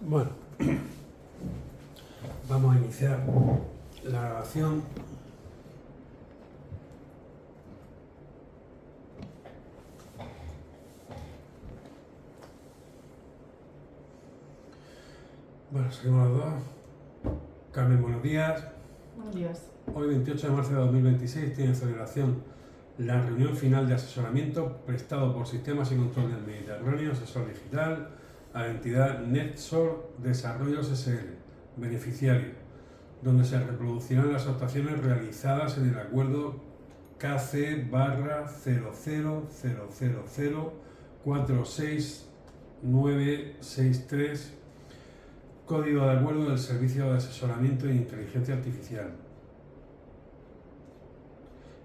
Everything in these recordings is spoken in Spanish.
Bueno, vamos a iniciar la grabación. Bueno, seguimos los dos. Carmen, buenos días. Buenos días. Hoy, 28 de marzo de 2026, tiene celebración la reunión final de asesoramiento prestado por Sistemas y Control del Mediterráneo, asesor digital, a la entidad NetSol Desarrollos SL, beneficiario, donde se reproducirán las actuaciones realizadas en el acuerdo KC/000046963, Código de Acuerdo del Servicio de Asesoramiento en Inteligencia Artificial.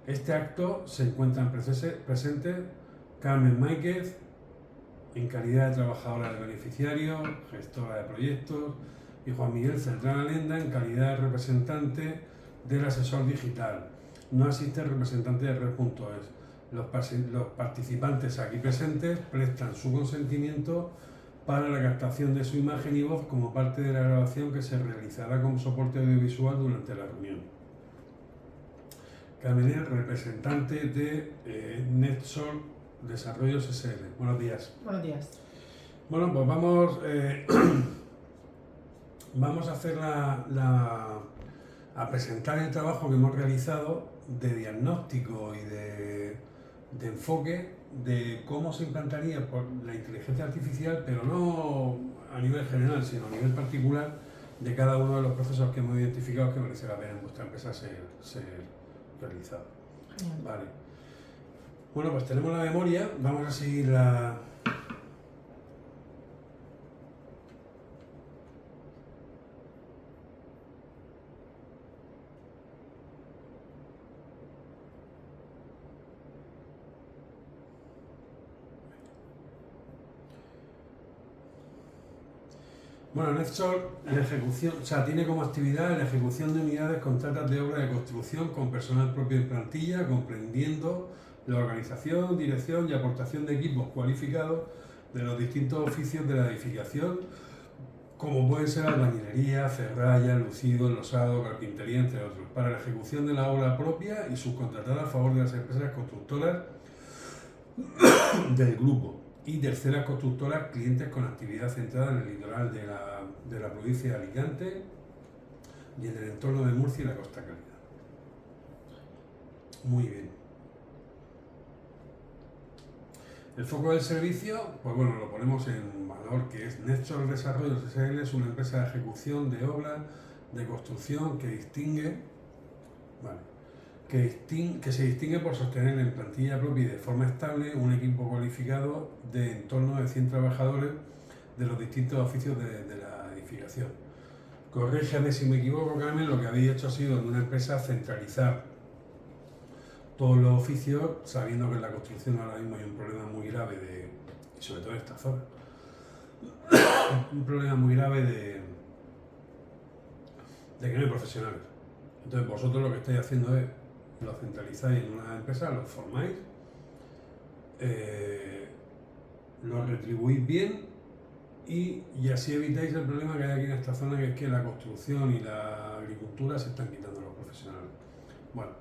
Este acto se encuentran presentes Carmen Máiquez, en calidad de trabajadora del beneficiario, gestora de proyectos, y Juan Miguel Celtrán Alenda, en calidad de representante del asesor digital. No asiste el representante de Red.es. Los participantes aquí presentes prestan su consentimiento para la captación de su imagen y voz como parte de la grabación que se realizará como soporte audiovisual durante la reunión. Carmen, representante de NetSol Desarrollos SL. Buenos días. Buenos días. Bueno, pues vamos a hacer a presentar el trabajo que hemos realizado de diagnóstico y de enfoque de cómo se implantaría por la inteligencia artificial, pero no a nivel general, sino a nivel particular de cada uno de los procesos que hemos identificado que merece la pena en vuestra empresa ser realizado. Genial. Vale. Bueno, pues tenemos la memoria, vamos a seguir la... Bueno, NetSol, la ejecución, tiene como actividad la ejecución de unidades, contratas de obra de construcción con personal propio en plantilla, comprendiendo la organización, dirección y aportación de equipos cualificados de los distintos oficios de la edificación, como pueden ser albañilería, ferralla, lucido, enlosado, carpintería, entre otros, para la ejecución de la obra propia y subcontratada a favor de las empresas constructoras del grupo y terceras constructoras clientes con actividad centrada en el litoral de la provincia de Alicante y en el entorno de Murcia y la Costa Cálida. Muy bien. El foco del servicio, pues bueno, lo ponemos en valor, que es NetSol Desarrollos SL, es una empresa de ejecución de obras de construcción que distingue, vale, que se distingue por sostener en plantilla propia y de forma estable un equipo cualificado de en torno de 100 trabajadores de los distintos oficios de la edificación. Corrígeme si me equivoco, Carmen, lo que habéis hecho ha sido en una empresa centralizar todos los oficios, sabiendo que en la construcción ahora mismo hay un problema muy grave y sobre todo en esta zona, un problema muy grave de que no hay profesionales. Entonces vosotros lo que estáis haciendo es lo centralizáis en una empresa, lo formáis, lo retribuís bien y así evitáis el problema que hay aquí en esta zona, que es que la construcción y la agricultura se están quitando los profesionales. Bueno,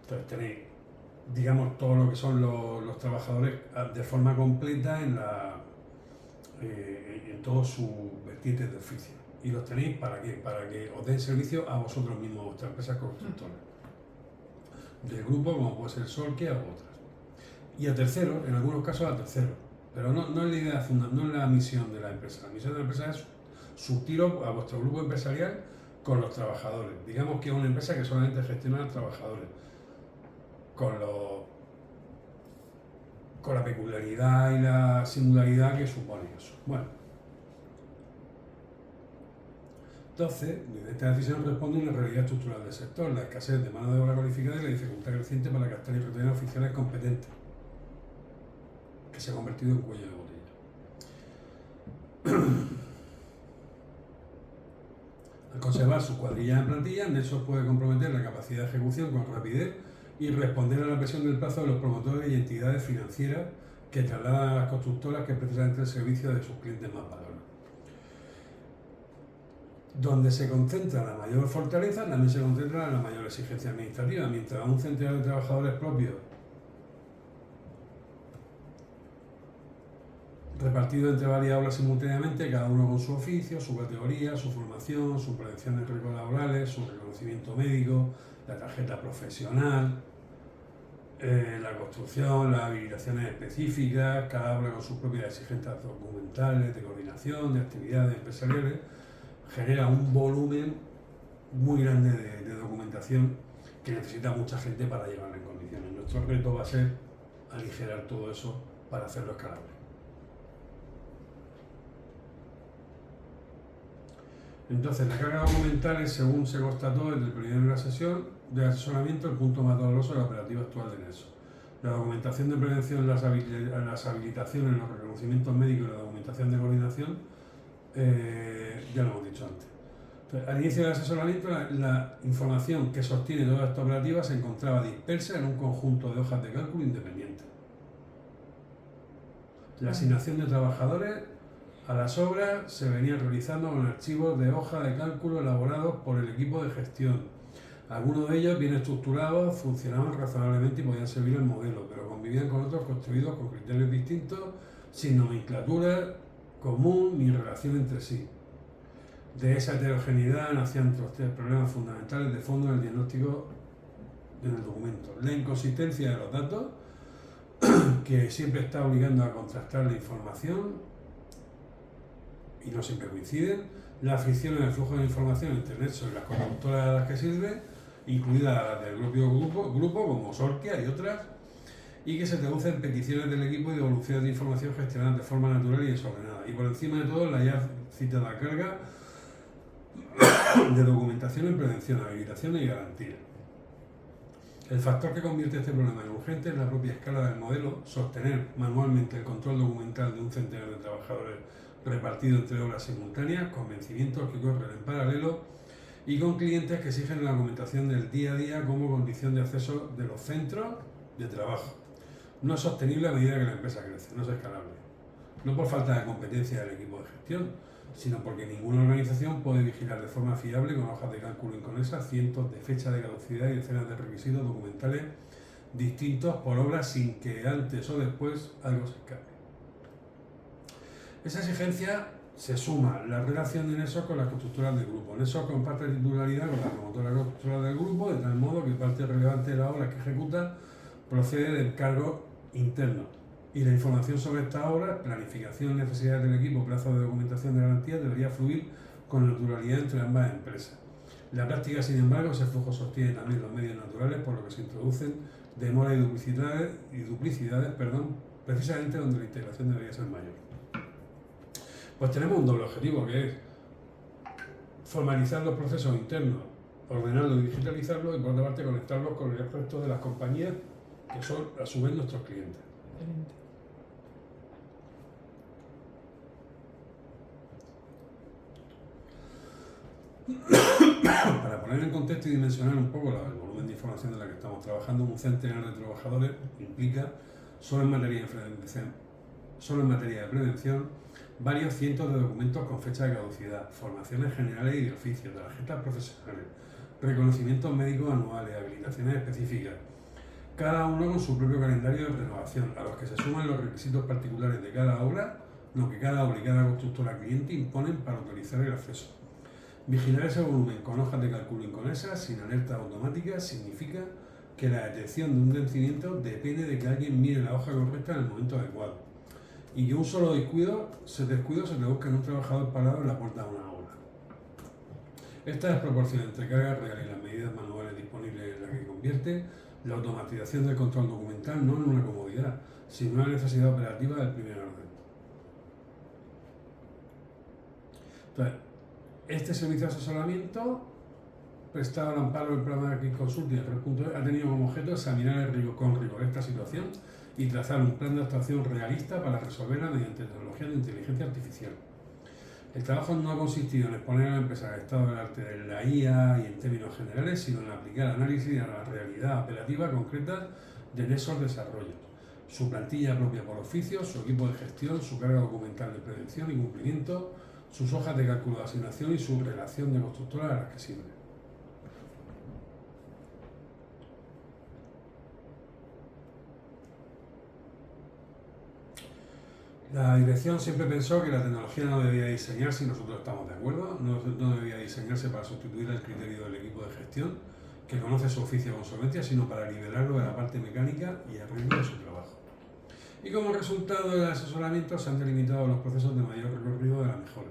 entonces tenéis, digamos, todo lo que son los trabajadores de forma completa en todos sus vertientes de oficio. ¿Y los tenéis para qué? Para que os den servicio a vosotros mismos, a vuestras empresas constructoras. Del grupo, como puede ser Solke o otras. Y a terceros, en algunos casos a terceros. Pero no es la idea no es la misión de la empresa. La misión de la empresa es surtiros a vuestro grupo empresarial con los trabajadores. Digamos que es una empresa que solamente gestiona a los trabajadores. Con la peculiaridad y la singularidad que supone eso. Bueno. Entonces, esta decisión responde a una realidad estructural del sector, la escasez de mano de obra cualificada y la dificultad creciente para captar y retener oficiales competentes, que se ha convertido en cuello de botella. Al conservar sus cuadrillas en plantilla, NetSol puede comprometer la capacidad de ejecución con rapidez y responder a la presión del plazo de los promotores y entidades financieras que trasladan a las constructoras que precisamente el servicio de sus clientes más valoran. Donde se concentra la mayor fortaleza, también se concentra la mayor exigencia administrativa. Mientras un centenar de trabajadores propios repartidos entre varias aulas simultáneamente, cada uno con su oficio, su categoría, su formación, su prevención de riesgos laborales, su reconocimiento médico, la tarjeta profesional, la construcción, las habilitaciones específicas, cada aula con sus propias exigencias documentales, de coordinación, de actividades empresariales, genera un volumen muy grande de documentación que necesita mucha gente para llevarla en condiciones. Nuestro reto va a ser aligerar todo eso para hacerlo escalable. Entonces, la carga documental es, según se constató desde el periodo de la sesión de asesoramiento, el punto más doloroso de la operativa actual de NESO. La documentación de prevención, las habilitaciones, los reconocimientos médicos y la documentación de coordinación, ya lo hemos dicho antes. Entonces, al inicio del asesoramiento, la información que sostiene toda esta operativa se encontraba dispersa en un conjunto de hojas de cálculo independientes. La asignación de trabajadores a las obras se venía realizando con archivos de hoja de cálculo elaborados por el equipo de gestión. Algunos de ellos bien estructurados, funcionaban razonablemente y podían servir el modelo, pero convivían con otros construidos con criterios distintos, sin nomenclatura común ni relación entre sí. De esa heterogeneidad nacían tres problemas fundamentales de fondo en el diagnóstico en el documento. La inconsistencia de los datos, que siempre está obligando a contrastar la información y no siempre coinciden, la fricción en el flujo de información entre NESO y las consultoras a las que sirve, incluidas las del propio grupo como Sorkia y otras, y que se traduce en peticiones del equipo y devoluciones de información gestionadas de forma natural y desordenada. Y por encima de todo, la ya citada carga de documentación en prevención, habilitación y garantía. El factor que convierte este problema en urgente es la propia escala del modelo, sostener manualmente el control documental de un centenar de trabajadores repartido entre obras simultáneas, con vencimientos que corren en paralelo y con clientes que exigen la documentación del día a día como condición de acceso de los centros de trabajo. No es sostenible a medida que la empresa crece, no es escalable. No por falta de competencia del equipo de gestión, sino porque ninguna organización puede vigilar de forma fiable con hojas de cálculo inconexas cientos de fechas de caducidad y decenas de requisitos documentales distintos por obras sin que antes o después algo se escape. Esa exigencia se suma la relación de NESO con las constructoras del grupo. NESO comparte titularidad con la promotora constructora del grupo, de tal modo que parte relevante de la obra que ejecuta procede del cargo interno. Y la información sobre esta obra, planificación, necesidades del equipo, plazos de documentación de garantía, debería fluir con naturalidad entre ambas empresas. La práctica, sin embargo, ese flujo sostiene también los medios naturales, por lo que se introducen demoras y duplicidades, precisamente donde la integración debería ser mayor. Pues tenemos un doble objetivo, que es formalizar los procesos internos, ordenarlos y digitalizarlos, y por otra parte conectarlos con el resto de las compañías que son a su vez nuestros clientes. Para poner en contexto y dimensionar un poco el volumen de información de la que estamos trabajando, un centenar de trabajadores implica, solo en materia de prevención, varios cientos de documentos con fecha de caducidad, formaciones generales y de oficio, tarjetas profesionales, reconocimientos médicos anuales, habilitaciones específicas, cada uno con su propio calendario de renovación, a los que se suman los requisitos particulares de cada obra, lo que cada obra y cada constructora cliente imponen para autorizar el acceso. Vigilar ese volumen con hojas de cálculo inconexas, sin alerta automática, significa que la detección de un vencimiento depende de que alguien mire la hoja correcta en el momento adecuado y que un solo descuido se traduzca en un trabajador parado en la puerta de una obra. Esta desproporción entre carga real y las medidas manuales disponibles en la que convierte la automatización del control documental no en una comodidad, sino en una necesidad operativa del primer orden. Entonces, este servicio de asesoramiento, prestado al amparo del programa de Consulting de 3.0, ha tenido como objeto examinar con rigor esta situación y trazar un plan de actuación realista para resolverla mediante tecnologías de inteligencia artificial. El trabajo no ha consistido en exponer a la empresa el estado del arte de la IA y en términos generales, sino en aplicar análisis a la realidad operativa concreta de esos desarrollos, su plantilla propia por oficio, su equipo de gestión, su carga documental de prevención y cumplimiento, sus hojas de cálculo de asignación y su relación de constructoras a las que sirve. La dirección siempre pensó que la tecnología no debía diseñarse, y nosotros estamos de acuerdo, no debía diseñarse para sustituir el criterio del equipo de gestión, que conoce su oficio con solvencia, sino para liberarlo de la parte mecánica y el ritmo de su trabajo. Y como resultado del asesoramiento se han delimitado los procesos de mayor recorrido de la mejora.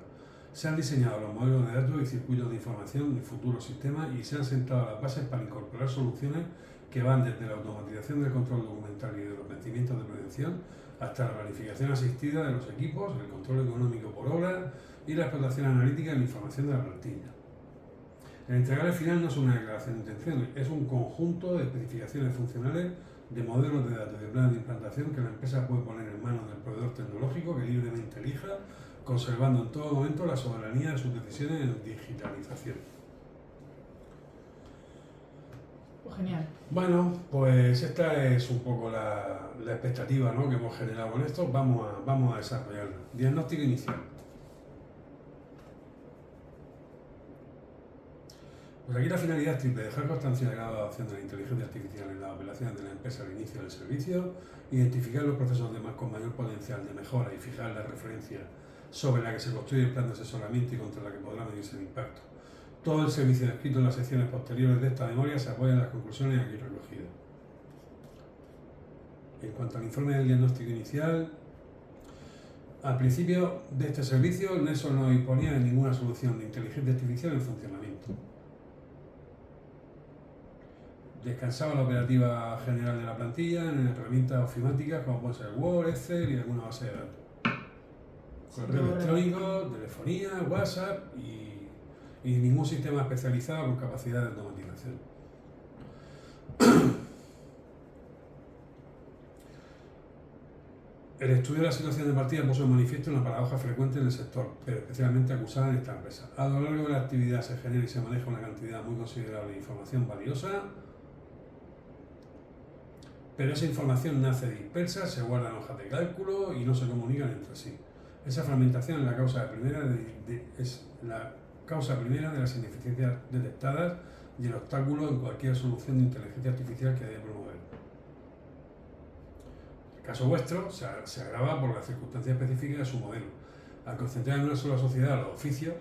Se han diseñado los modelos de datos y circuitos de información de futuros sistemas y se han sentado las bases para incorporar soluciones que van desde la automatización del control documental y de los vencimientos de prevención hasta la planificación asistida de los equipos, el control económico por obra y la explotación analítica de la información de la plantilla. El entregable final no es una declaración de intenciones, es un conjunto de especificaciones funcionales de modelos de datos y de planes de implantación que la empresa puede poner en manos del proveedor tecnológico que libremente elija, conservando en todo momento la soberanía de sus decisiones en digitalización. Pues genial. Bueno, pues esta es un poco la expectativa, ¿no?, que hemos generado con esto. Vamos a desarrollarla. Diagnóstico inicial. Pues aquí la finalidad es triple: dejar constancia de la adopción de la inteligencia artificial en las operaciones de la empresa al inicio del servicio, identificar los procesos con mayor potencial de mejora y fijar la referencia sobre la que se construye el plan de asesoramiento y contra la que podrá medirse el impacto. Todo el servicio descrito en las secciones posteriores de esta memoria se apoya en las conclusiones aquí recogidas. En cuanto al informe del diagnóstico inicial, al principio de este servicio, Nexo no disponía de ninguna solución de inteligencia artificial en funcionamiento. Descansaba la operativa general de la plantilla en herramientas ofimáticas como pueden ser Word, Excel y alguna base de datos. Correo electrónico, telefonía, WhatsApp y ningún sistema especializado con capacidad de automatización. El estudio de la situación de partida puso en manifiesto una paradoja frecuente en el sector, pero especialmente acusada en esta empresa. A lo largo de la actividad se genera y se maneja una cantidad muy considerable de información valiosa, pero esa información nace dispersa, se guarda en hojas de cálculo y no se comunican entre sí. Esa fragmentación es la causa primera de las ineficiencias detectadas y el obstáculo en cualquier solución de inteligencia artificial que haya que promover. El caso vuestro se agrava por las circunstancias específicas de su modelo. Al concentrar en una sola sociedad los oficios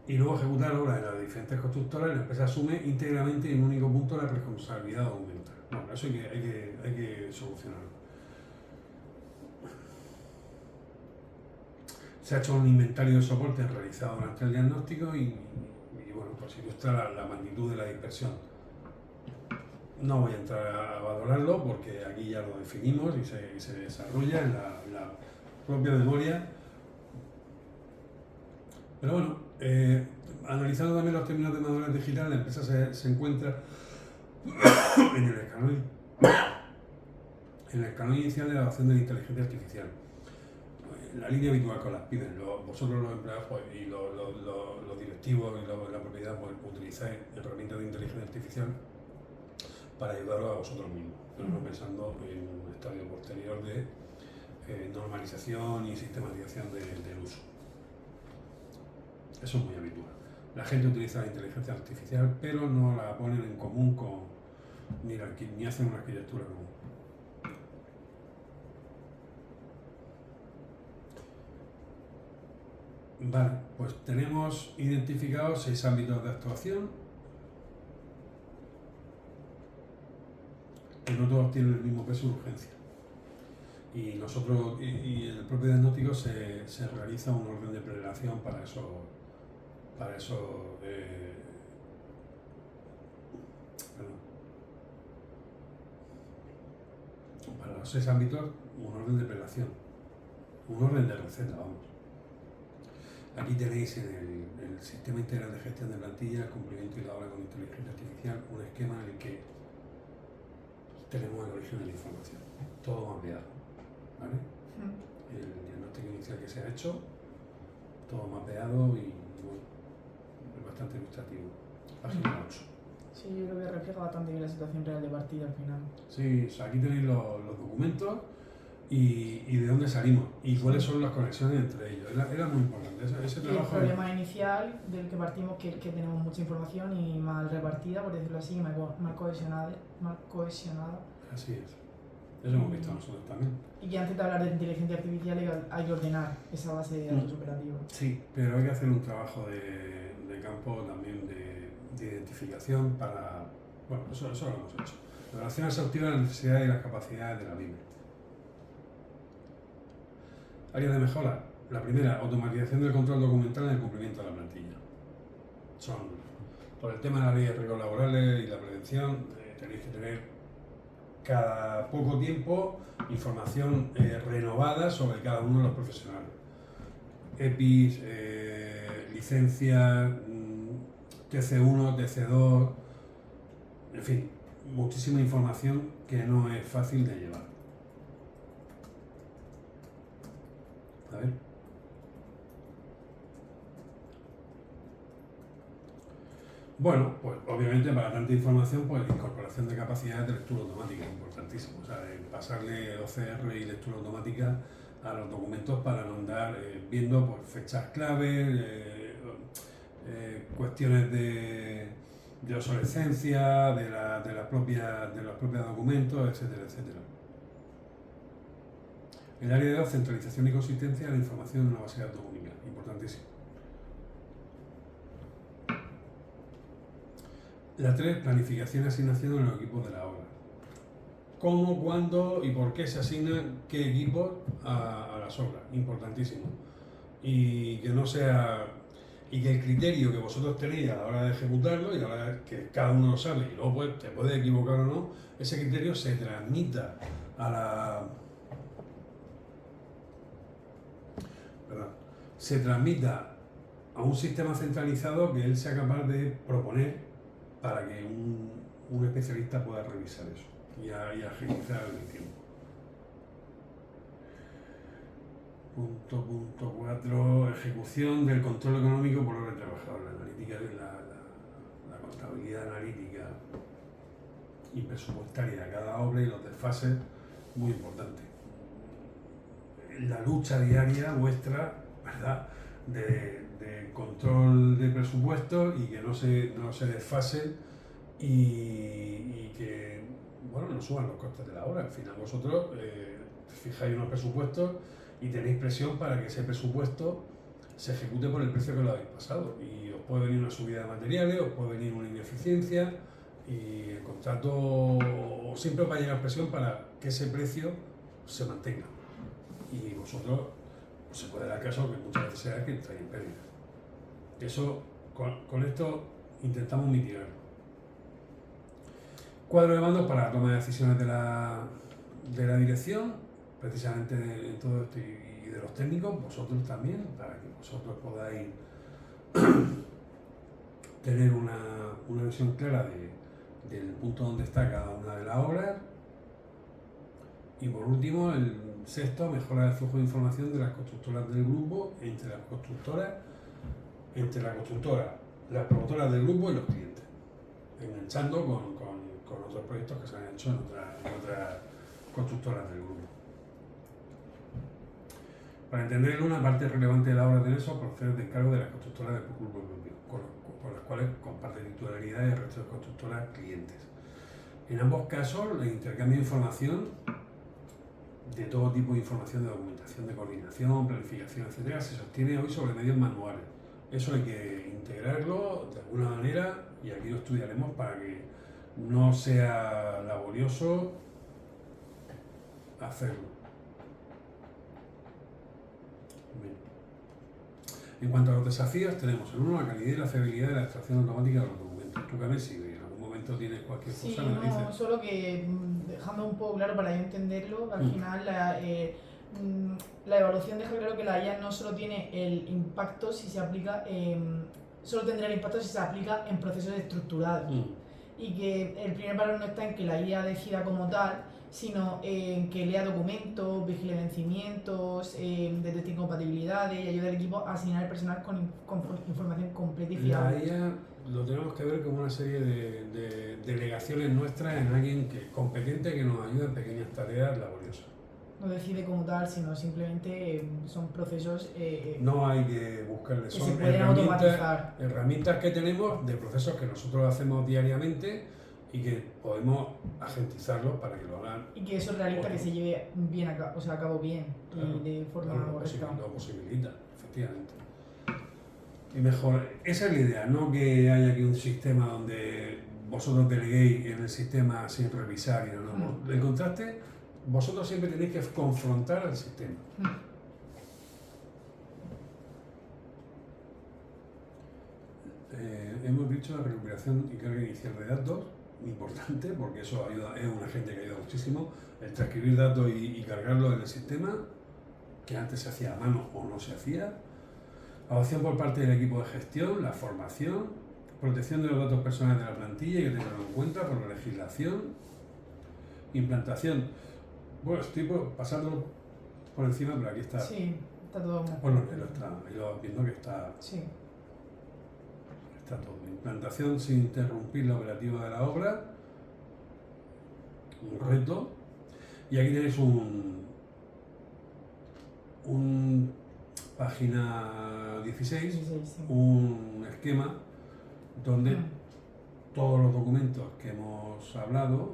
y luego ejecutar obras en las diferentes constructoras, la empresa asume íntegramente en un único punto la responsabilidad documental. Bueno, eso hay que solucionarlo. Se ha hecho un inventario de soporte realizado durante el diagnóstico y bueno, pues ilustra la magnitud de la dispersión. No voy a entrar a valorarlo porque aquí ya lo definimos y se desarrolla en la propia memoria. Pero bueno, analizando también los términos de madurez digital, la empresa se encuentra en el escalón inicial de la adopción de la inteligencia artificial. La línea habitual con las pymes, vosotros los empleados pues, y los directivos y la propiedad pues, utilizáis herramientas de inteligencia artificial para ayudaros a vosotros mismos, pero no pensando en un estadio posterior de normalización y sistematización del uso. Eso es muy habitual. La gente utiliza la inteligencia artificial, pero no la ponen en común ni hacen una arquitectura común. Vale, pues tenemos identificados 6 ámbitos de actuación, que no todos tienen el mismo peso y urgencia. Y nosotros, y en el propio diagnóstico se realiza un orden de prelación para los 6 ámbitos, un orden de prelación, un orden de receta, vamos. Aquí tenéis en el Sistema Integral de Gestión de Plantillas, el cumplimiento y la obra con inteligencia artificial, un esquema en el que tenemos el origen de la información, todo mapeado, ¿vale? El diagnóstico inicial que se ha hecho, todo mapeado y bueno, es bastante ilustrativo. Página 8. Sí, yo creo que refleja bastante bien la situación real de partida al final. Sí, o sea, aquí tenéis los documentos, y de dónde salimos y cuáles son las conexiones entre ellos. Era muy importante ese Y el trabajo. problema inicial del que partimos, que tenemos mucha información y mal repartida, por decirlo así, mal cohesionada. Así es. Eso hemos visto nosotros también. Y que antes de hablar de inteligencia artificial hay que ordenar esa base de datos operativos. Sí, pero hay que hacer un trabajo de campo también de identificación para... Bueno, eso lo hemos hecho. Evaluación exhaustiva de las necesidades y las capacidades de la PYME. Áreas de mejora. La primera, automatización del control documental en el cumplimiento de la plantilla. Son, por el tema de la ley de riesgos laborales y la prevención, tenéis que tener cada poco tiempo información renovada sobre cada uno de los profesionales. EPIs, licencias, TC1, TC2, en fin, muchísima información que no es fácil de llevar. A ver. Bueno, pues obviamente para tanta información, pues incorporación de capacidades de lectura automática, importantísimo. O sea, pasarle OCR y lectura automática a los documentos para no andar viendo pues, fechas clave, cuestiones de obsolescencia, de los propios documentos, etcétera, etcétera. El área de 2, centralización y consistencia de la información en una base de datos única, importantísimo. La 3, planificación y asignación de los equipos de la obra. Cómo, cuándo y por qué se asignan qué equipos a las obras, importantísimo. Y que no sea... Y que el criterio que vosotros tenéis a la hora de ejecutarlo y a la hora de que cada uno lo sabe y luego pues, te puedes equivocar o no, ese criterio se transmita a la... se transmita a un sistema centralizado que él sea capaz de proponer para que un especialista pueda revisar eso y agilizar el tiempo. Punto 4, ejecución del control económico por hora de trabajador, la analítica, la contabilidad analítica y presupuestaria de cada obra y los desfases, muy importante. La lucha diaria vuestra, ¿verdad?, de control de presupuestos y que no se desfasen y que, bueno, no suban los costes de la obra. Al final vosotros fijáis unos presupuestos y tenéis presión para que ese presupuesto se ejecute por el precio que lo habéis pasado. Y os puede venir una subida de materiales, os puede venir una ineficiencia y el contrato siempre os va a llegar presión para que ese precio se mantenga. Y vosotros se puede dar caso que muchas veces sea que entráis en pérdida. Eso, con esto intentamos mitigarlo. Cuadro de mandos para la toma de decisiones de la dirección, precisamente en todo esto y de los técnicos, vosotros también, para que vosotros podáis tener una visión clara del punto donde está cada una de las obras. Y por último, el sexto, mejora el flujo de información de las constructoras del grupo entre la constructora, las promotoras del grupo y los clientes, enganchando con otros proyectos que se han hecho en otras constructoras del grupo. Para entenderlo, una parte relevante de la obra de eso procede del descargo de las constructoras del grupo propio, con las cuales comparte titularidad y el resto de constructoras clientes. En ambos casos, el intercambio de información, de todo tipo de información de documentación, de coordinación, planificación, etc., se sostiene hoy sobre medios manuales. Eso hay que integrarlo de alguna manera y aquí lo estudiaremos para que no sea laborioso hacerlo. Bien. En cuanto a los desafíos, tenemos el 1, la calidad y la fiabilidad de la extracción automática de los documentos. Tú, Carmen, si en algún momento tienes cualquier cosa, me lo dices. No, solo que dejando un poco claro para yo entenderlo, al final la evaluación deja claro que la IA no solo tiene el impacto si se aplica, solo tendrá el impacto si se aplica en procesos estructurados. Y que el primer valor no está en que la IA decida como tal, sino en que lea documentos, vigile vencimientos, detecte incompatibilidades y ayude al equipo a asignar el personal con información completa y fiable. La IA lo tenemos que ver como una serie de delegaciones nuestras en alguien competente que nos ayude en pequeñas tareas laboriosas. no decide como tal, sino simplemente son procesos No hay que buscarle, que son se pueden automatizar. herramientas que tenemos de procesos que nosotros hacemos diariamente y que podemos agentizarlos para que lo hagan. Y que eso es realista, que se lleve bien a cabo, o sea, a cabo bien Claro, y de forma claro, correcta. lo posibilita, efectivamente. Y mejor, esa es la idea, no que haya aquí un sistema donde vosotros deleguéis en el sistema sin revisar y no. El contraste, vosotros siempre tenéis que confrontar al sistema. Hemos dicho la recuperación y carga inicial de datos, importante, porque eso ayuda, es un agente que ayuda muchísimo, el transcribir datos y cargarlos en el sistema, que antes se hacía a mano o no se hacía. Adopción por parte del equipo de gestión, la formación, protección de los datos personales de la plantilla y que tenganlo en cuenta por la legislación, implantación. Bueno, estoy pasándolo por encima, pero aquí está. Sí, está todo muy Bueno, ahí lo viendo que está. Sí. Está todo. Implantación sin interrumpir la operativa de la obra, un reto. Y aquí tenéis un página 16, Sí. un esquema donde todos los documentos que hemos hablado,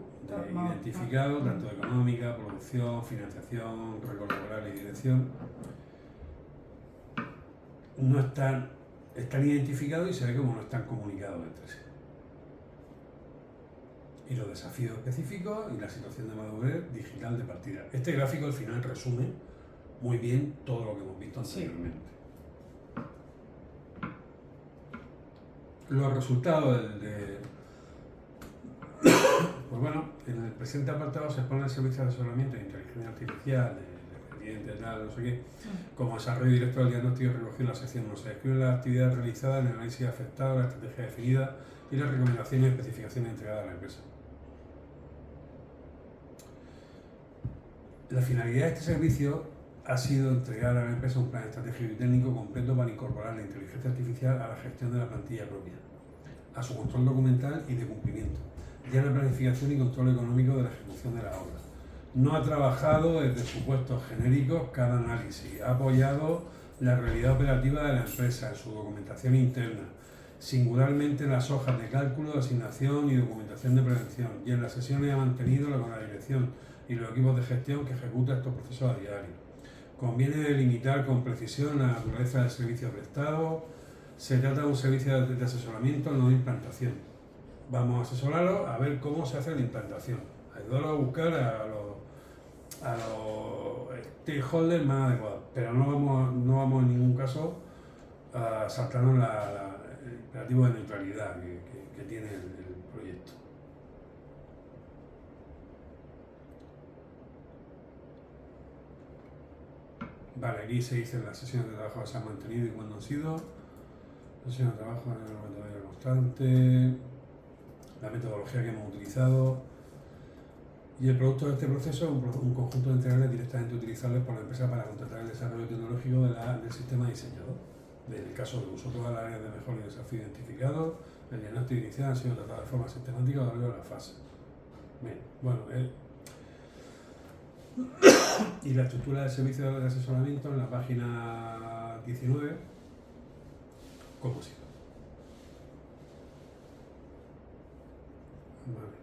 identificados, tanto económica, producción, financiación, récord laboral y dirección, no están identificados y se ve como no están comunicados entre sí. Y los desafíos específicos y la situación de madurez digital de partida. Este gráfico al final resume muy bien todo lo que hemos visto anteriormente. Los resultados pues bueno, en el presente apartado se expone el servicio de asesoramiento de inteligencia artificial, de expediente, tal, no sé qué, como desarrollo directo del diagnóstico recogido en la sección 1. Se describen las actividades realizadas, el análisis afectado, la estrategia definida y las recomendaciones y especificaciones entregadas a la empresa. La finalidad de este servicio ha sido entregar a la empresa un plan estratégico y técnico completo para incorporar la inteligencia artificial a la gestión de la plantilla propia, a su control documental y de cumplimiento, y a la planificación y control económico de la ejecución de la obra. No ha trabajado desde supuestos genéricos cada análisis, ha apoyado la realidad operativa de la empresa en su documentación interna, singularmente en las hojas de cálculo, de asignación y documentación de prevención, y en las sesiones ha mantenido con la dirección y los equipos de gestión que ejecutan estos procesos a diario. Conviene delimitar con precisión la naturaleza del servicio prestado. Se trata de un servicio de asesoramiento, no de implantación. Vamos a asesorarlo a ver cómo se hace la implantación. Ayudarlo a buscar a los stakeholders más adecuados, pero no vamos en ningún caso a saltarnos el imperativo de neutralidad que tiene el proyecto. Vale, aquí se dicen las sesiones de trabajo que se han mantenido y cuándo han sido. Sesiones de trabajo en la metodología constante, la metodología que hemos utilizado. Y el producto de este proceso es un conjunto de integrales directamente utilizables por la empresa para contratar el desarrollo tecnológico del sistema diseñado. En el caso de uso, todas las áreas de mejora y desafío identificados, el diagnóstico inicial han sido tratadas de forma sistemática a lo largo de la fase. Bien, bueno, y la estructura del servicio de asesoramiento en la página 19, ¿cómo ha sido? Vale.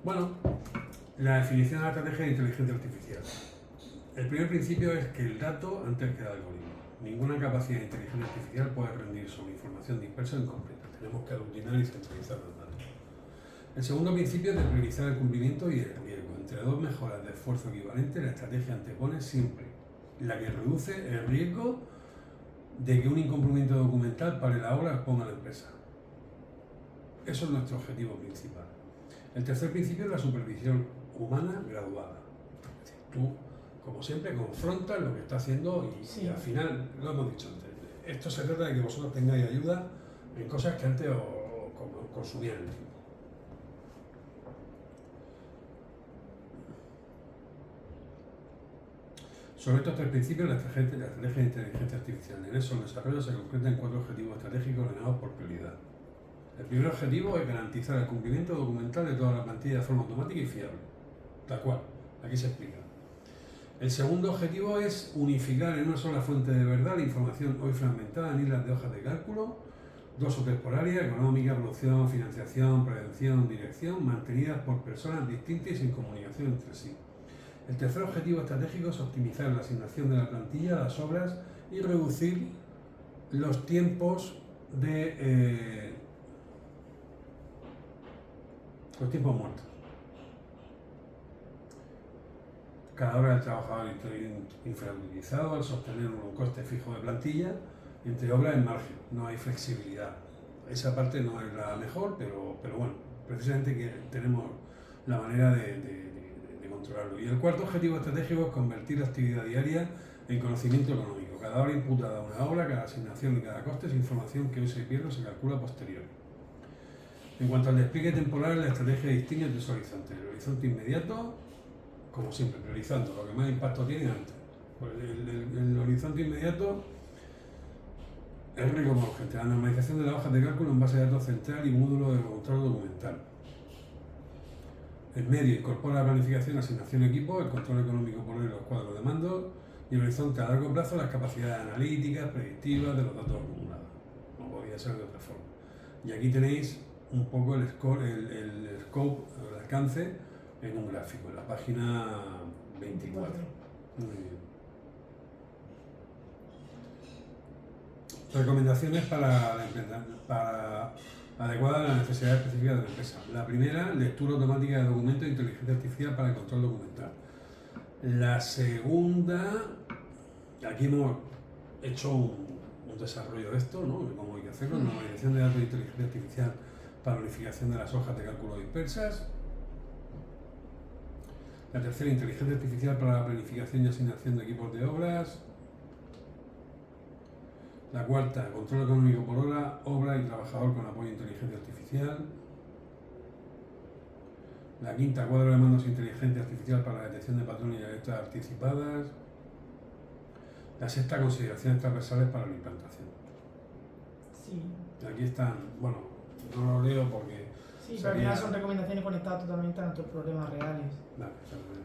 Bueno, la definición de la estrategia de inteligencia artificial. El primer principio es que el dato antes que el algoritmo. Ninguna capacidad de inteligencia artificial puede rendir sobre información dispersa o incompleta. Tenemos que aglutinar y centralizar los datos. El segundo principio es de priorizar el cumplimiento y el riesgo. Entre dos mejoras de esfuerzo equivalente, la estrategia antepone siempre la que reduce el riesgo de que un incumplimiento documental pare la obra o exponga a la empresa. Eso es nuestro objetivo principal. El tercer principio es la supervisión humana graduada. Es decir, tú, como siempre, confrontas lo que está haciendo y al final, lo hemos dicho antes, esto se trata de que vosotros tengáis ayuda en cosas que antes os consumían el tiempo. Sobre estos tres principios, la estrategia de inteligencia artificial en eso, el desarrollo se concreta en 4 objetivos estratégicos ordenados por prioridad. El primer objetivo es garantizar el cumplimiento documental de toda la plantilla de forma automática y fiable. Tal cual, aquí se explica. El segundo objetivo es unificar en una sola fuente de verdad la información hoy fragmentada en hilas de hojas de cálculo, 2 o 3 por área, económica, producción, financiación, prevención, dirección, mantenidas por personas distintas y sin comunicación entre sí. El tercer objetivo estratégico es optimizar la asignación de la plantilla a las obras y reducir los tiempos los tiempos muertos. Cada hora el trabajador infrautilizado al sostener un coste fijo de plantilla, entre obras en margen, no hay flexibilidad. Esa parte no es la mejor, pero bueno, precisamente que tenemos la manera de controlarlo. Y el cuarto objetivo estratégico es convertir la actividad diaria en conocimiento económico. Cada hora imputada a una obra, cada asignación y cada coste es información que hoy se pierde o se calcula posterior. En cuanto al despliegue temporal, la estrategia distingue 3 horizontes. El horizonte inmediato, como siempre, priorizando lo que más impacto tiene antes. Pues el horizonte inmediato es rico como urgente. La normalización de las hojas de cálculo en base de datos central y módulo de control documental. El medio incorpora la planificación, asignación de equipo, el control económico por los cuadros de mando y el horizonte a largo plazo las capacidades analíticas, predictivas de los datos acumulados. No podría ser de otra forma. Y aquí tenéis un poco el scope, el alcance en un gráfico, en la página 24. Muy bien. Recomendaciones para adecuadas a las necesidades específicas de la empresa. La primera, lectura automática de documentos e inteligencia artificial para el control documental. La segunda, aquí hemos hecho un desarrollo de esto, ¿no? De cómo hay que hacerlo, normalización de datos de inteligencia artificial para la unificación de las hojas de cálculo dispersas. La tercera, inteligencia artificial para la planificación y asignación de equipos de obras. La cuarta, control económico por hora, obra y trabajador con apoyo de inteligencia artificial. La quinta, cuadro de mandos inteligente artificial para la detección de patrones y alertas anticipadas. La sexta, consideraciones transversales para la implantación. Sí. Aquí están, bueno, no lo leo porque... Sí, pero al final son recomendaciones conectadas totalmente a nuestros problemas reales. Vale, se lo leo.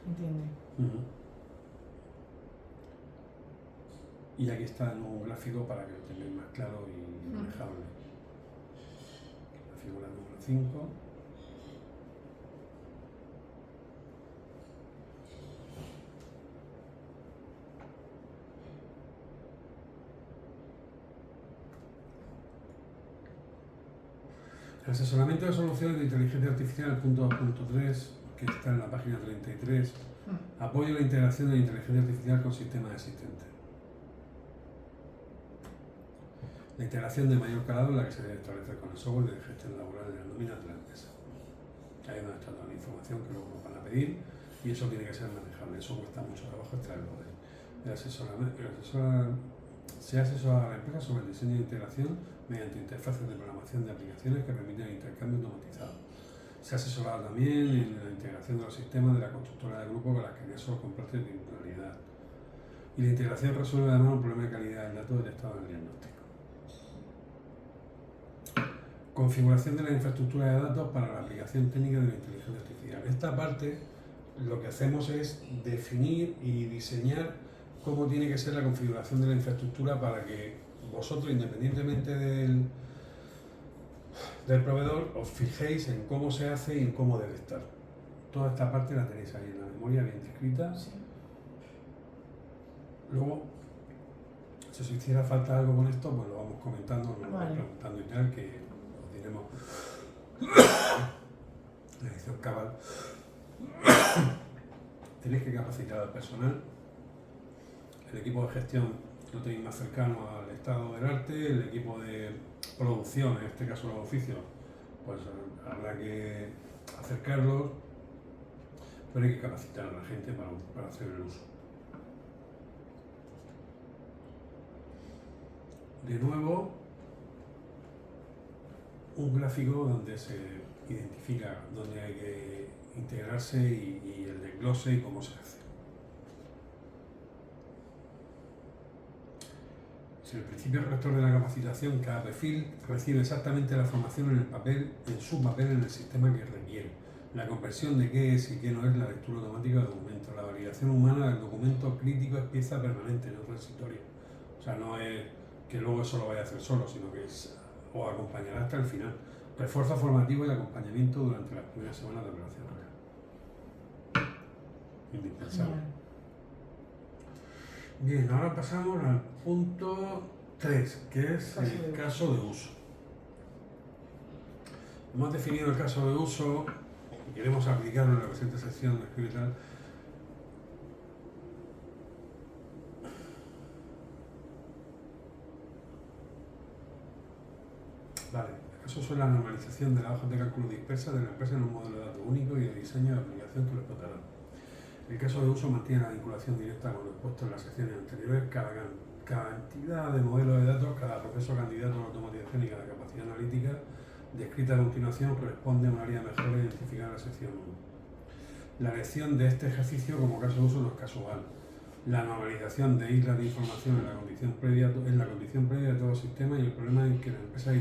¿Entiendes? Y aquí está en un gráfico para que lo tengáis más claro y manejable. La figura número 5. El asesoramiento de soluciones de inteligencia artificial, punto 2.3, que está en la página 33, apoya la integración de la inteligencia artificial con sistemas existentes. La integración de mayor calado es la que se debe establecer con el software de gestión laboral de las nóminas de la empresa. Ahí es donde está toda la información que luego nos van a pedir y eso tiene que ser manejable. Eso cuesta mucho trabajo extraerlo del asesoramiento. Se asesora a la empresa sobre el diseño de integración mediante interfaces de programación de aplicaciones que permiten el intercambio automatizado. Se ha asesorado también en la integración de los sistemas de la constructora de grupo con las que eso comparte titularidad. Y la integración resuelve además un problema de calidad del dato detectado en el diagnóstico. Configuración de la infraestructura de datos para la aplicación técnica de la inteligencia artificial. Esta parte lo que hacemos es definir y diseñar cómo tiene que ser la configuración de la infraestructura para que vosotros, independientemente del proveedor, os fijéis en cómo se hace y en cómo debe estar. Toda esta parte la tenéis ahí en la memoria bien descrita. Sí. Luego, si os hiciera falta algo con esto, pues lo vamos comentando, nos lo Vale. vais preguntando y tal, que os diremos la edición cabal. Tenéis que capacitar al personal. El equipo de gestión lo tenéis más cercano al estado del arte, el equipo de producción, en este caso los oficios, pues habrá que acercarlos, pero hay que capacitar a la gente para hacer el uso. De nuevo, un gráfico donde se identifica dónde hay que integrarse y el desglose y cómo se hace. Si el principio rector de la capacitación, cada perfil recibe exactamente la formación en su papel en el sistema que requiere. La comprensión de qué es y qué no es la lectura automática del documento. La validación humana del documento crítico es pieza permanente, no transitoria. O sea, no es que luego eso lo vaya a hacer solo, sino que os acompañará hasta el final. Refuerzo formativo y acompañamiento durante las primeras semanas de operación real. Indispensable. Bien, ahora pasamos al punto 3, que es el caso de uso. Hemos definido el caso de uso y queremos aplicarlo en la presente sección de escribir tal. Vale, el caso son la normalización de las hojas de cálculo dispersas de la empresa en un modelo de datos único y de diseño de aplicación que lo explotará. El caso de uso mantiene la vinculación directa con lo expuesto en las secciones anteriores. Cada entidad de modelo de datos, cada proceso candidato a la automatización y cada capacidad analítica descrita a continuación corresponde a un área mejor identificada en la sección 1. La elección de este ejercicio como caso de uso no es casual. La normalización de islas de información en la condición previa de todo sistema y el problema en que la empresa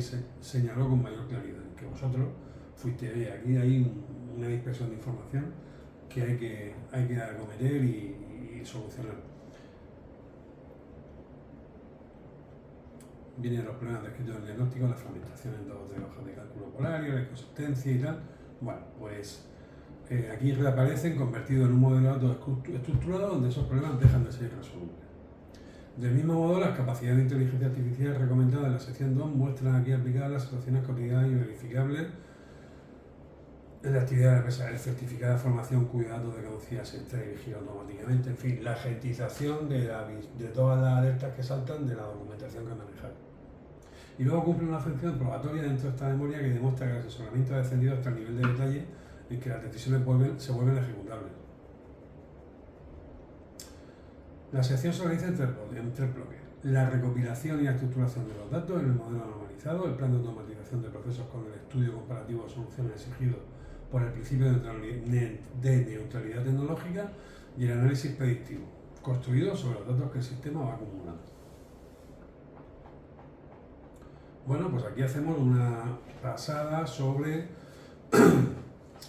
señaló con mayor claridad, en que vosotros fuiste, aquí hay una dispersión de información que hay que acometer y solucionar. Vienen los problemas descritos en el diagnóstico, la fragmentación en dos de hojas de cálculo polario, la inconsistencia y tal. Bueno, pues aquí reaparecen convertidos en un modelo de datos estructurado donde esos problemas dejan de ser resolubles. Del mismo modo, las capacidades de inteligencia artificial recomendadas en la sección 2 muestran aquí aplicadas las situaciones cotidianas y verificables en la actividad de la empresa, el certificado de formación cuyo dato de caducidad se está dirigido automáticamente, en fin, la agentización de todas las alertas que saltan de la documentación que manejar. Y luego cumple una función probatoria dentro de esta memoria que demuestra que el asesoramiento ha descendido hasta el nivel de detalle en que las decisiones se vuelven ejecutables. La sección se realiza en tres bloques. La recopilación y la estructuración de los datos en el modelo normalizado, el plan de automatización de procesos con el estudio comparativo de soluciones exigido por el principio de neutralidad tecnológica y el análisis predictivo, construido sobre los datos que el sistema va acumulando. Bueno, pues aquí hacemos una pasada sobre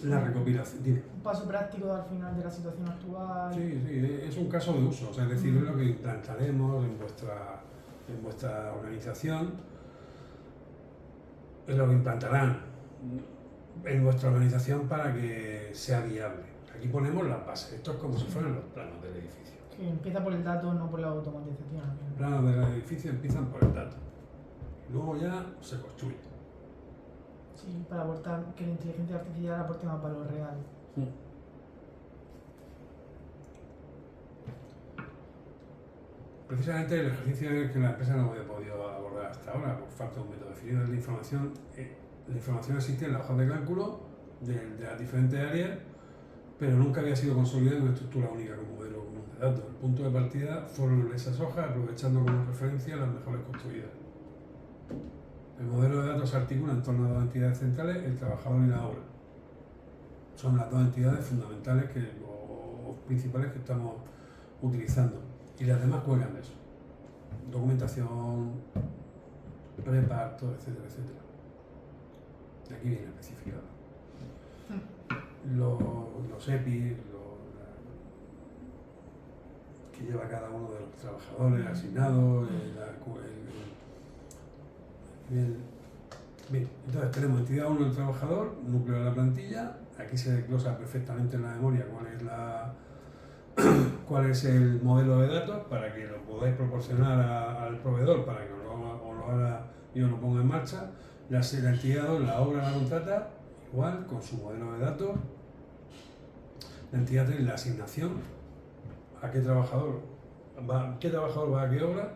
la recopilación. Dime. Un paso práctico al final de la situación actual. Sí, es un caso de uso, o sea, es decir, es lo que implantaremos en vuestra organización, es lo que implantarán en vuestra organización para que sea viable. Aquí ponemos las bases, esto es como si fueran los planos del edificio. Sí, empieza por el dato, no por la automatización. Los planos del edificio empiezan por el dato, luego ya se construye. Sí, para aportar que la inteligencia artificial aporte más valor real. Precisamente el ejercicio que la empresa no había podido abordar hasta ahora por falta de un método definido de la información. La información existe en la hoja de cálculo de las diferentes áreas, pero nunca había sido consolidada en una estructura única como modelo común de datos. El punto de partida fueron esas hojas, aprovechando como referencia las mejores construidas. El modelo de datos se articula en torno a dos entidades centrales, el trabajador y la obra. Son las dos entidades fundamentales o principales que estamos utilizando. Y las demás juegan de eso. Documentación, reparto, etcétera, etcétera. Y aquí viene especificado. Los EPI, que lleva cada uno de los trabajadores asignados, bien, entonces tenemos entidad 1 del trabajador, núcleo de la plantilla, aquí se desglosa perfectamente en la memoria cuál es el modelo de datos para que lo podáis proporcionar al proveedor para que os lo haga y os lo ponga en marcha. La entidad 2, la obra la contrata, igual, con su modelo de datos. La entidad 3, la asignación, a qué trabajador va a qué obra,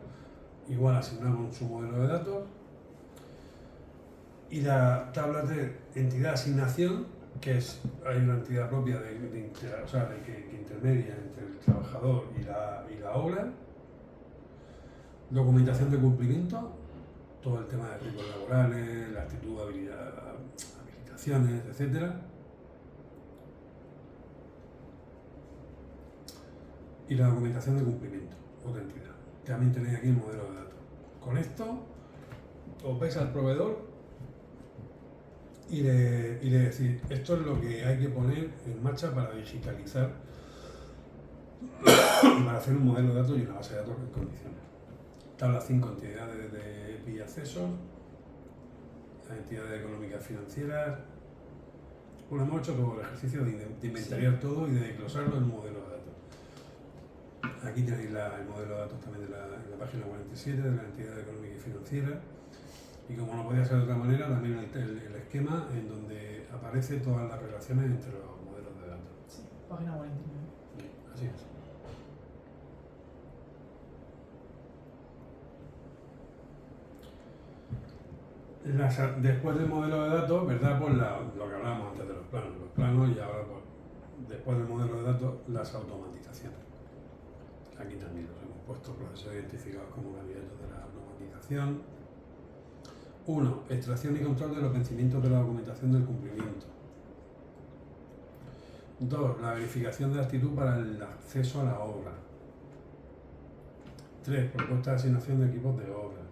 igual asignamos su modelo de datos. Y la tabla 3, entidad asignación, que hay una entidad propia que intermedia entre el trabajador y la obra. Documentación de cumplimiento, todo el tema de riesgos laborales, la actitud, habilitaciones, etc. Y la documentación de cumplimiento, otra entidad. También tenéis aquí el modelo de datos, Con esto os vais al proveedor y le decís, esto es lo que hay que poner en marcha para digitalizar y para hacer un modelo de datos y una base de datos en condiciones. Tabla 5, entidades de EPI y accesos, las entidades económicas financieras. Bueno, hemos hecho todo el ejercicio de inventariar todo y de desglosarlo en un modelo de datos. Aquí tenéis el modelo de datos también en la página 47 de la entidad económica y financiera. Y como no podía ser de otra manera, también el esquema en donde aparecen todas las relaciones entre los modelos de datos. Sí, página 49. Así es. Después del modelo de datos, ¿verdad? Pues lo que hablábamos antes de los planos y ahora pues, después del modelo de datos, las automatizaciones. Aquí también los hemos puesto procesos identificados como candidatos de la automatización. 1. Extracción y control de los vencimientos de la documentación del cumplimiento. 2. La verificación de actitud para el acceso a la obra. 3. Propuesta de asignación de equipos de obra.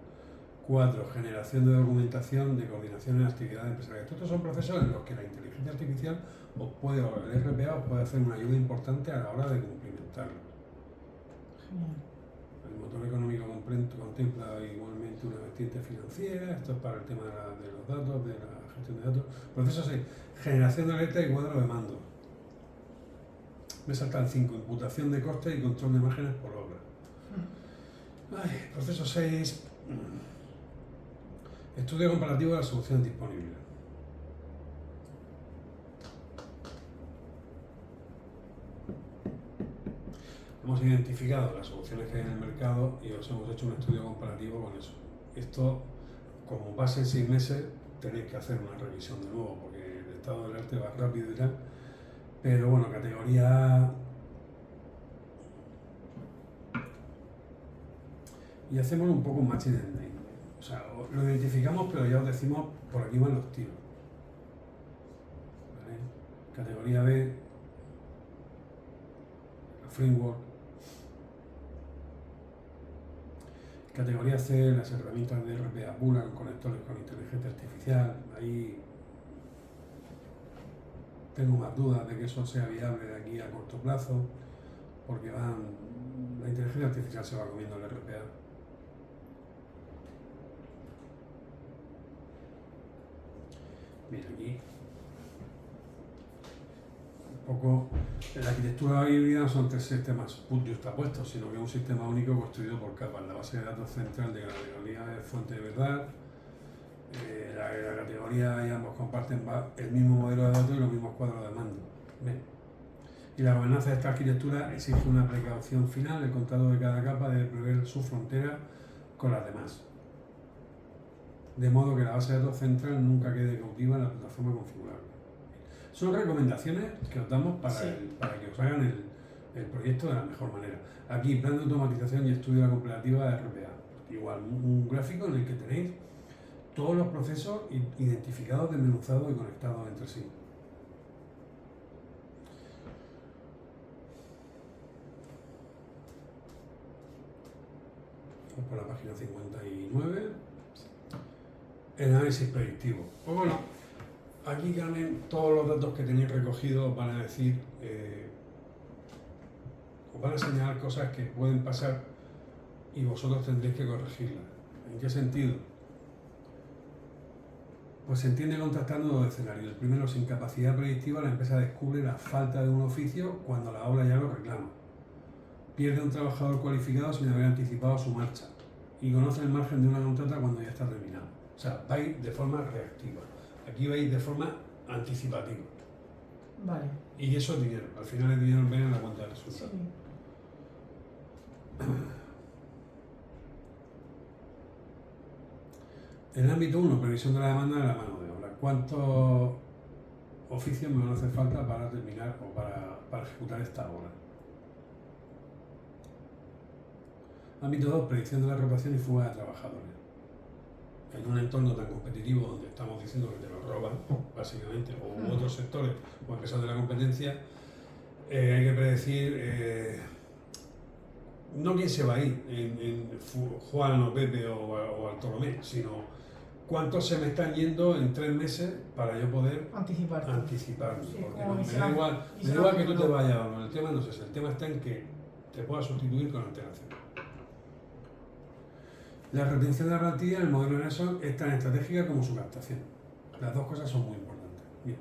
4. Generación de documentación de coordinación en actividades empresariales. Estos son procesos en los que la inteligencia artificial o el RPA os puede hacer una ayuda importante a la hora de cumplimentarlo. Genial. El motor económico contempla igualmente una vertiente financiera. Esto es para el tema de los datos, de la gestión de datos. Proceso 6. Generación de alerta y cuadro de mando. Me saltan 5. Imputación de costes y control de márgenes por obra. Proceso 6. Estudio comparativo de las soluciones disponibles. Hemos identificado las soluciones que hay en el mercado y os hemos hecho un estudio comparativo con eso. Esto, como pase en 6 meses, tenéis que hacer una revisión de nuevo porque el estado del arte va rápido y tal. Pero bueno, categoría y hacemos un poco un matching and name. O sea, lo identificamos, pero ya os decimos por aquí van los tiros. ¿Vale? Categoría B, framework. Categoría C, las herramientas de RPA Bulan, conectores con inteligencia artificial. Ahí tengo más dudas de que eso sea viable de aquí a corto plazo, porque la inteligencia artificial se va comiendo el RPA. Mira aquí, un poco, la arquitectura híbrida no son 3 sistemas justapuestos, sino que es un sistema único construido por capas. La base de datos central de la categoría de fuente de verdad, la categoría y ambos comparten el mismo modelo de datos y los mismos cuadros de mando. Bien. Y la gobernanza de esta arquitectura exige una precaución final. El contado de cada capa debe prever su frontera con las demás, de modo que la base de datos central nunca quede cautiva en la plataforma configurable. Son recomendaciones que os damos para que os hagan el proyecto de la mejor manera. Aquí, plan de automatización y estudio de la comparativa de RPA. Igual, un gráfico en el que tenéis todos los procesos identificados, desmenuzados y conectados entre sí. Vamos por la página 59. El análisis predictivo. Pues bueno, aquí Carmen, todos los datos que tenéis recogidos van a decir, os van a señalar cosas que pueden pasar y vosotros tendréis que corregirlas. ¿En qué sentido? Pues se entiende contrastando dos escenarios. El primero, sin capacidad predictiva, la empresa descubre la falta de un oficio cuando la obra ya lo reclama. Pierde un trabajador cualificado sin haber anticipado su marcha y conoce el margen de una contrata cuando ya está terminado. O sea, vais de forma reactiva. Aquí vais de forma anticipativa. Vale. Y eso es dinero. Al final el dinero viene en la cuenta de resultados. Sí. En el ámbito 1, previsión de la demanda de la mano de obra. ¿Cuántos oficios me van a hacer falta para terminar o para ejecutar esta obra? Ámbito 2, predicción de la rotación y fuga de trabajadores. En un entorno tan competitivo donde estamos diciendo que te lo roban, básicamente, o otros sectores o empresas de la competencia, hay que predecir no quién se va a ir, Juan o Pepe o Bartolomé, sino cuántos se me están yendo en 3 meses para yo poder anticiparme. Sí, Porque como me da igual que tú te vayas o no, el tema no es ese, el tema está en que te puedas sustituir con antelación. La retención de la plantilla en el modelo Nelson es tan estratégica como su captación. Las dos cosas son muy importantes. Bien.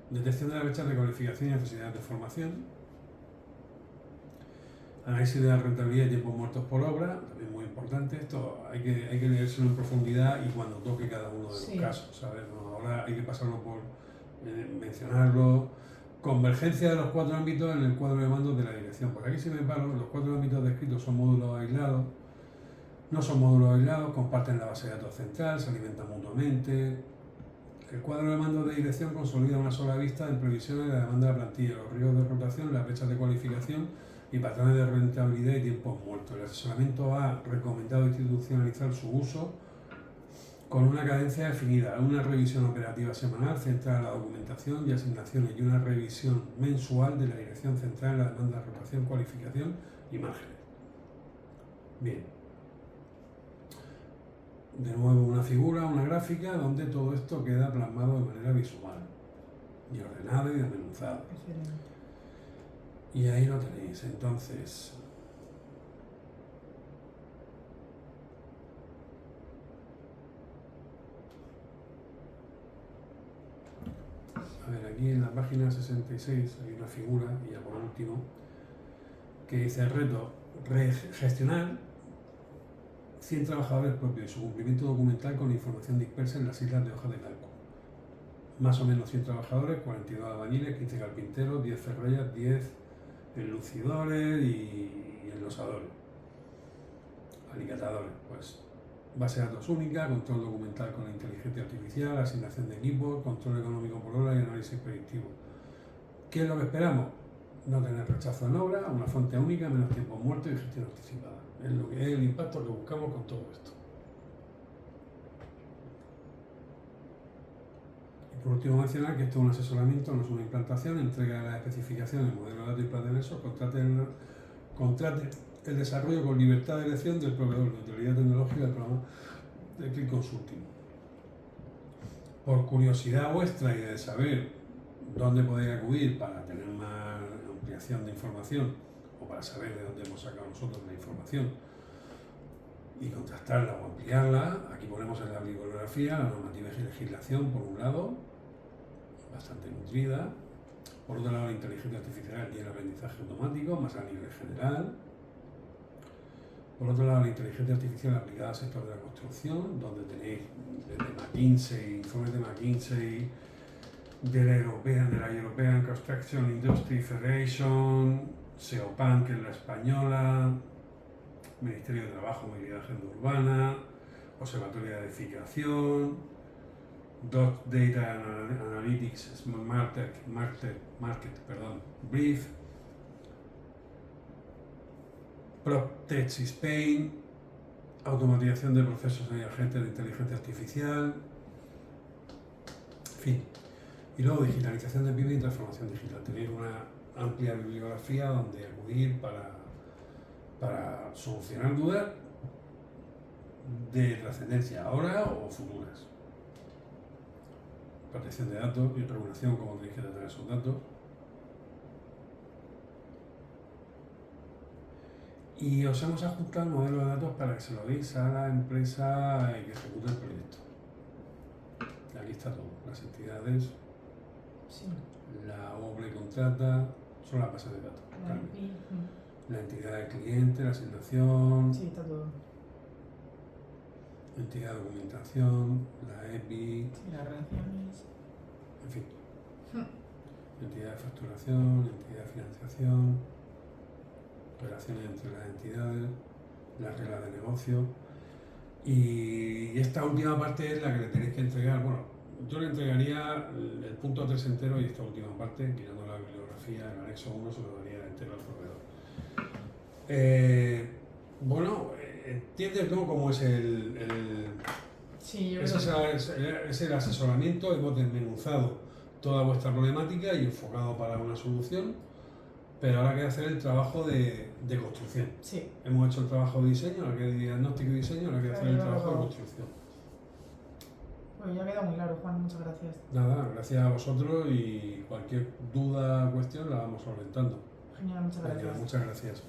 Detección de las brechas de cualificación y necesidades de formación. Análisis de la rentabilidad y tiempos muertos por obra, también muy importante. Esto hay que leérselo en profundidad y cuando toque cada uno de los casos, ¿sabes? No, ahora hay que pasarlo por mencionarlo. Convergencia de los 4 ámbitos en el cuadro de mandos de la dirección. Porque aquí, sin embargo, los 4 ámbitos descritos son módulos aislados. No son módulos aislados, comparten la base de datos central, se alimentan mutuamente. El cuadro de mando de dirección consolida una sola vista en previsiones de la demanda de la plantilla, los riesgos de rotación, las brechas de cualificación y patrones de rentabilidad y tiempos muertos. El asesoramiento ha recomendado institucionalizar su uso con una cadencia definida, una revisión operativa semanal centrada en la documentación y asignaciones y una revisión mensual de la dirección central en la demanda de rotación, cualificación y márgenes. Bien. De nuevo una figura, una gráfica, donde todo esto queda plasmado de manera visual y ordenado y desmenuzado. Y ahí lo tenéis. Entonces, a ver, aquí en la página 66 hay una figura, y ya por último, que dice el reto gestionar 100 trabajadores propios y su cumplimiento documental con información dispersa en las islas de hojas de cálculo. Más o menos 100 trabajadores, 42 albañiles, 15 carpinteros, 10 ferrayas, 10 enlucidores y enlosadores. Alicatadores, pues base de datos única, control documental con la inteligencia artificial, asignación de equipos, control económico por hora y análisis predictivo. ¿Qué es lo que esperamos? No tener rechazo en obra, una fuente única, menos tiempos muertos y gestión anticipada. Es lo que es el impacto que buscamos con todo esto. Y por último mencionar que esto es un asesoramiento, no es una implantación, entrega las especificaciones, modelo de datos y plan de nexo, contrate el desarrollo con libertad de elección del proveedor, neutralidad tecnológica del programa de Click Consulting. Por curiosidad vuestra y de saber dónde podéis acudir para tener más ampliación de información o para saber de dónde hemos sacado nosotros la información y contrastarla o ampliarla, aquí ponemos en la bibliografía la normativa y legislación por un lado, bastante nutrida, por otro lado la inteligencia artificial y el aprendizaje automático, más a nivel general, por otro lado la inteligencia artificial aplicada al sector de la construcción, donde tenéis desde McKinsey, informes de McKinsey, de la European Construction Industry Federation, SEOPAN, que es la española, Ministerio de Trabajo, Movilidad y Agenda Urbana, Observatorio de Edificación, Data Analytics, Smart Market, Brief, PropTech Spain, automatización de procesos y agentes de inteligencia artificial, en fin. Y luego digitalización de PYME y transformación digital. Tenéis una amplia bibliografía donde acudir para solucionar dudas de trascendencia ahora o futuras. Protección de datos y regulación, como tenéis que tratar esos datos. Y os hemos ajustado el modelo de datos para que se lo deis a la empresa que ejecuta el proyecto. Aquí está todo, las entidades, sí. La OBLE contrata, son las bases de datos. La entidad del cliente, la asignación, sí, está todo. La entidad de documentación, la EPI, sí, las relaciones, en fin. Entidad de facturación, entidad de financiación, relaciones entre las entidades, las reglas de negocio. Y esta última parte es la que le tenéis que entregar. Bueno, yo le entregaría el punto 3 entero y esta última parte, quitando la bibliografía, el anexo 1 se lo daría entero al proveedor. Bueno, entiendes, ¿no?, cómo es sí, yo es el asesoramiento. Hemos desmenuzado toda vuestra problemática y enfocado para una solución. pero ahora queda hacer el trabajo de construcción. Sí. Hemos hecho el trabajo de diseño, ahora queda diagnóstico y diseño, ahora queda hacer el trabajo de construcción. Pues ya queda muy claro, Juan, muchas gracias. Nada, gracias a vosotros y cualquier duda o cuestión la vamos solventando. Genial, muchas gracias. Venga, muchas gracias.